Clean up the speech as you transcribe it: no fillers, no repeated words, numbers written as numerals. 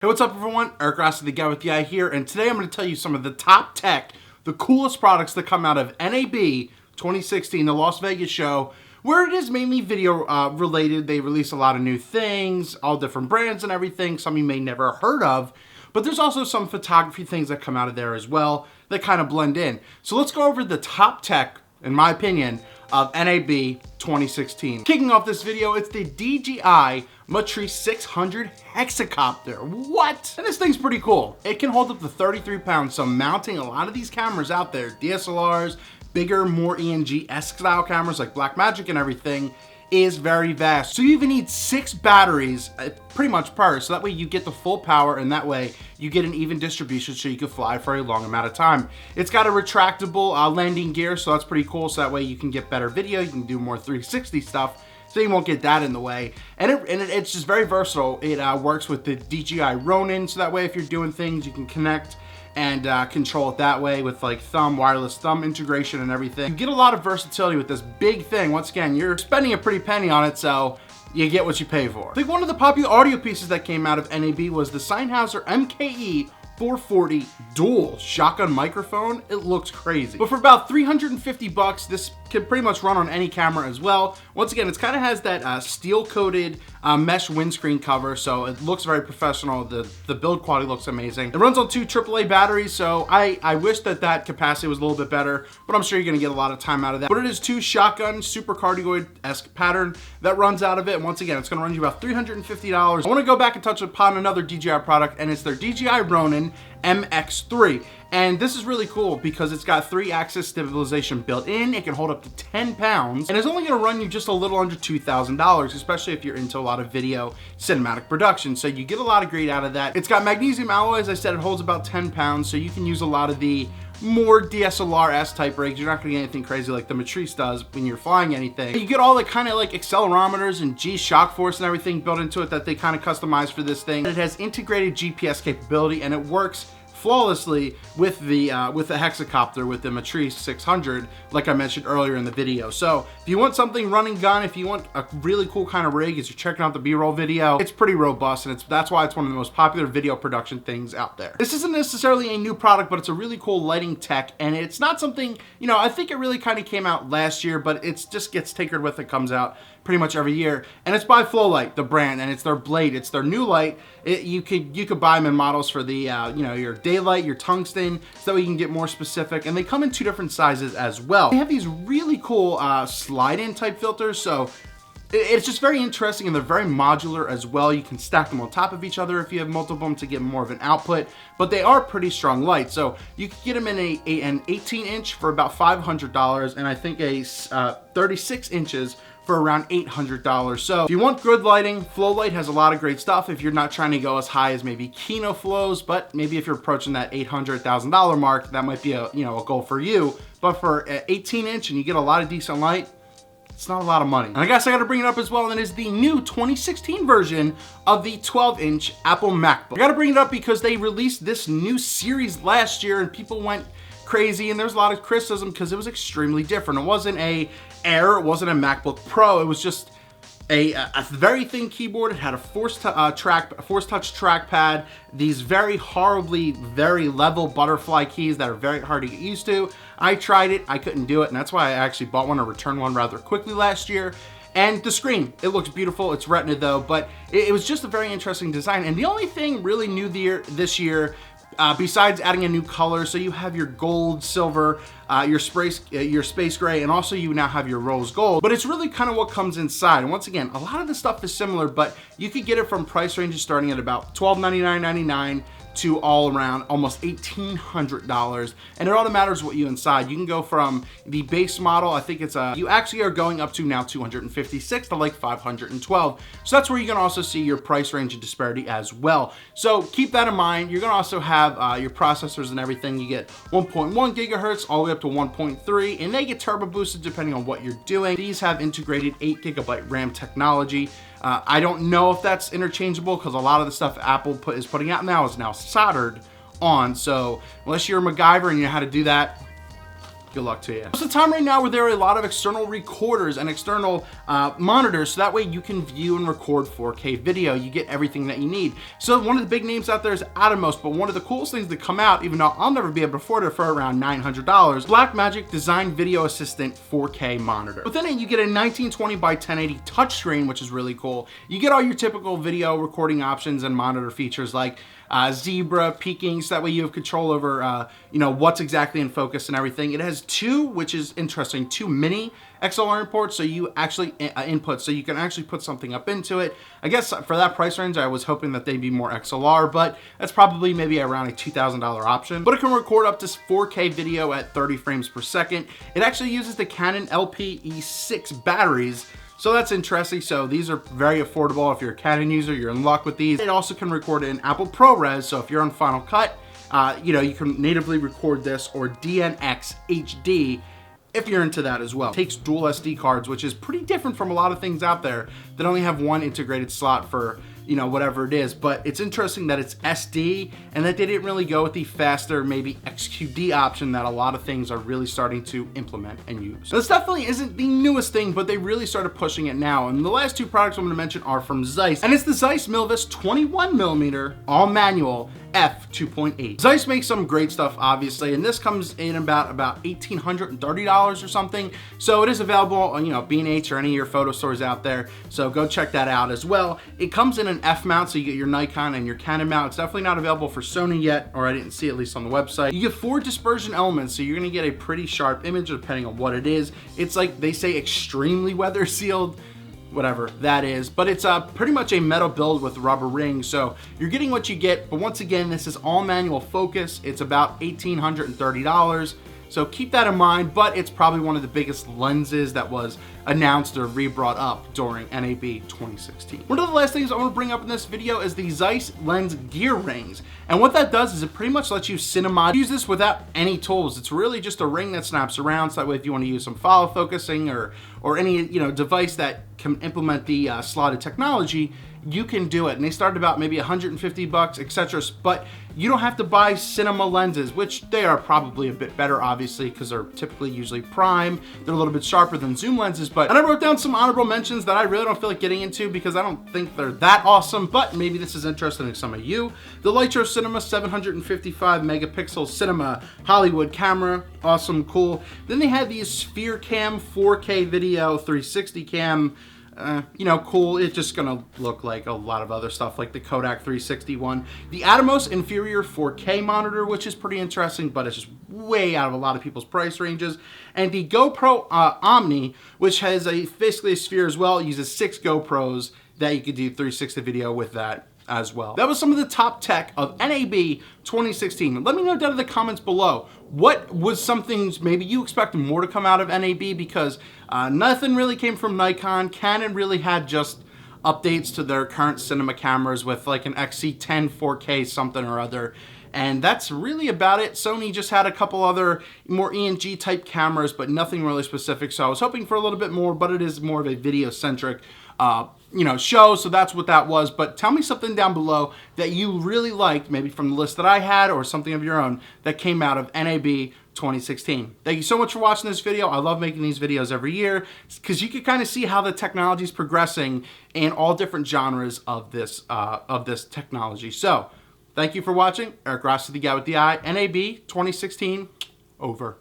Hey, what's up everyone? Eric Rossi, the guy with the eye here, and today I'm going to tell you some of the top tech, the coolest products that come out of NAB 2016, the Las Vegas show, where it is mainly video related. They release a lot of new things, all different brands and everything, some you may never heard of, but there's also some photography things that come out of there as well that kind of blend in. So let's go over the top tech, in my opinion, of NAB 2016. Kicking off this video, it's the DJI Matrice 600 Hexacopter. What? And this thing's pretty cool. It can hold up to 33 pounds, so mounting a lot of these cameras out there, DSLRs, bigger, more ENG-esque style cameras like Blackmagic and everything, is very vast. So you even need 6 batteries pretty much per, so that way you get the full power and that way you get an even distribution so you can fly for a long amount of time. It's got a retractable landing gear, so that's pretty cool, so that way you can get better video, you can do more 360 stuff, so you won't get that in the way. And it's just very versatile. It works with the DJI Ronin, so that way if you're doing things, you can connect and control it that way with like wireless thumb integration and everything. You get a lot of versatility with this big thing. Once again, you're spending a pretty penny on it, so you get what you pay for. I think one of the popular audio pieces that came out of NAB was the Sennheiser MKE 440 dual shotgun microphone. It looks crazy. But for about 350 bucks, this can pretty much run on any camera as well. Once again, it kind of has that steel coated mesh windscreen cover, so it looks very professional. The build quality looks amazing. It runs on 2 AAA batteries, so I wish that capacity was a little bit better, but I'm sure you're gonna get a lot of time out of that. But it is 2 shotgun super cardioid-esque pattern that runs out of it. And once again, it's gonna run you about $350. I wanna go back and touch upon another DJI product, and it's their DJI Ronin MX3. And this is really cool because it's got 3-axis stabilization built in. It can hold up to 10 pounds and it's only gonna run you just a little under $2,000, especially if you're into a lot of video cinematic production. So you get a lot of great out of that. It's got magnesium alloy, as I said, it holds about 10 pounds. So you can use a lot of the more DSLR-esque type rigs. You're not gonna get anything crazy like the Matrice does when you're flying anything. You get all the kind of like accelerometers and G-shock force and everything built into it that they kind of customize for this thing. It has integrated GPS capability and it works flawlessly with the Hexacopter, with the Matrice 600, like I mentioned earlier in the video. So if you want something run and gun, if you want a really cool kind of rig, as you're checking out the B-roll video, it's pretty robust, and that's why it's one of the most popular video production things out there. This isn't necessarily a new product, but it's a really cool lighting tech, and it's not something, you know, I think it really kind of came out last year, but it just gets tinkered with. It comes out pretty much every year, and it's by Flowlight, the brand, and it's their Blade. It's their new light. You could buy them in models for the you know, your daylight, your tungsten, so that way you can get more specific, and they come in 2 different sizes as well. They have these really cool slide-in type filters, so it's just very interesting, and they're very modular as well. You can stack them on top of each other if you have multiple of them to get more of an output, but they are pretty strong lights. So you can get them in an 18-inch for about $500, and I think a 36 inches for around $800. So if you want good lighting, Flowlight has a lot of great stuff. If you're not trying to go as high as maybe Kino Flows, but maybe if you're approaching that $800,000 mark, that might be a goal for you. But for an 18-inch and you get a lot of decent light, it's not a lot of money. And I guess I gotta bring it up as well, and it is the new 2016 version of the 12-inch Apple MacBook. I gotta bring it up because they released this new series last year and people went crazy, and there's a lot of criticism because it was extremely different. It wasn't a Air, it wasn't a MacBook Pro, it was just a very thin keyboard. It had a Force Touch trackpad, these very level butterfly keys that are very hard to get used to. I tried it, I couldn't do it, and that's why I actually bought one or returned one rather quickly last year. And the screen, it looks beautiful. It's Retina though, but it was just a very interesting design. And the only thing really new this year, besides adding a new color, so you have your gold, silver, your space gray, and also you now have your rose gold, but it's really kind of what comes inside. And once again, a lot of the stuff is similar, but you could get it from price ranges starting at about $1299.99 to all around almost $1,800, and it all matters what you inside. You can go from the base model, I think it's you actually are going up to now 256 to like 512, so that's where you can also see your price range and disparity as well. So keep that in mind. You're gonna also have your processors and everything. You get 1.1 gigahertz all the way up to 1.3, and they get turbo boosted depending on what you're doing. These have integrated 8 gigabyte RAM technology. I don't know if that's interchangeable because a lot of the stuff Apple is putting out now is now soldered on. So unless you're a MacGyver and you know how to do that, good luck to you. It's a time right now where there are a lot of external recorders and external monitors, so that way you can view and record 4K video. You get everything that you need. So one of the big names out there is Atomos, but one of the coolest things that come out, even though I'll never be able to afford it for around $900, Blackmagic Design Video Assistant 4K monitor. Within it, you get a 1920 by 1080 touchscreen, which is really cool. You get all your typical video recording options and monitor features like zebra, peaking, so that way you have control over what's exactly in focus and everything. It has two, which is interesting, two mini XLR ports, so you actually input, so you can actually put something up into it. I guess for that price range, I was hoping that they'd be more XLR, but that's probably maybe around a $2,000 option. But it can record up to 4K video at 30 frames per second. It actually uses the Canon LPE6 batteries, so that's interesting. So these are very affordable. If you're a Canon user, you're in luck with these. It also can record in Apple ProRes, so if you're on Final Cut, you can natively record this, or DNX HD if you're into that as well. It takes dual SD cards, which is pretty different from a lot of things out there that only have one integrated slot for whatever it is. But it's interesting that it's SD and that they didn't really go with the faster, maybe XQD option that a lot of things are really starting to implement and use. This definitely isn't the newest thing, but they really started pushing it now. And the last two products I'm gonna mention are from Zeiss, and it's the Zeiss Milvus 21mm all manual f2.8. Zeiss makes some great stuff, obviously, and this comes in about $1,830 or something. So it is available on B&H or any of your photo stores out there. So go check that out as well. It comes in an F mount, so you get your Nikon and your Canon mount. It's definitely not available for Sony yet, or I didn't see, at least on the website. You get 4 dispersion elements, so you're gonna get a pretty sharp image depending on what it is. It's like they say extremely weather sealed, whatever that is, but it's pretty much a metal build with rubber rings, so you're getting what you get. But once again, this is all manual focus. It's about $1,830, so keep that in mind. But it's probably one of the biggest lenses that was announced or re-brought up during NAB 2016. One of the last things I want to bring up in this video is the Zeiss Lens Gear Rings, and what that does is it pretty much lets you cinema use this without any tools. It's really just a ring that snaps around, so that way if you want to use some follow focusing or any device that can implement the slotted technology, you can do it. And they start about maybe $150, etc. But you don't have to buy cinema lenses, which they are probably a bit better, obviously, because they're typically usually prime. They're a little bit sharper than zoom lenses. But and I wrote down some honorable mentions that I really don't feel like getting into because I don't think they're that awesome, but maybe this is interesting to some of you. The Lytro Cinema 755 megapixel cinema Hollywood camera, awesome, cool. Then they had the Sphere Cam 4K video 360 cam. Cool. It's just gonna look like a lot of other stuff like the Kodak 360 one. The Atomos Inferior 4K monitor, which is pretty interesting, but it's just way out of a lot of people's price ranges. And the GoPro Omni, which has basically a sphere as well. It uses 6 GoPros that you could do 360 video with that as well. That was some of the top tech of NAB 2016. Let me know down in the comments below, what was some things maybe you expected more to come out of NAB, because nothing really came from Nikon. Canon really had just updates to their current cinema cameras with like an XC10 4K something or other. And that's really about it. Sony just had a couple other more ENG type cameras, but nothing really specific. So I was hoping for a little bit more, but it is more of a video centric show, so that's what that was. But tell me something down below that you really liked, maybe from the list that I had or something of your own that came out of NAB 2016. Thank you so much for watching this video. I love making these videos every year because you can kind of see how the technology is progressing in all different genres of this technology. So thank you for watching. Eric Rossi, the guy with the eye. NAB 2016, over.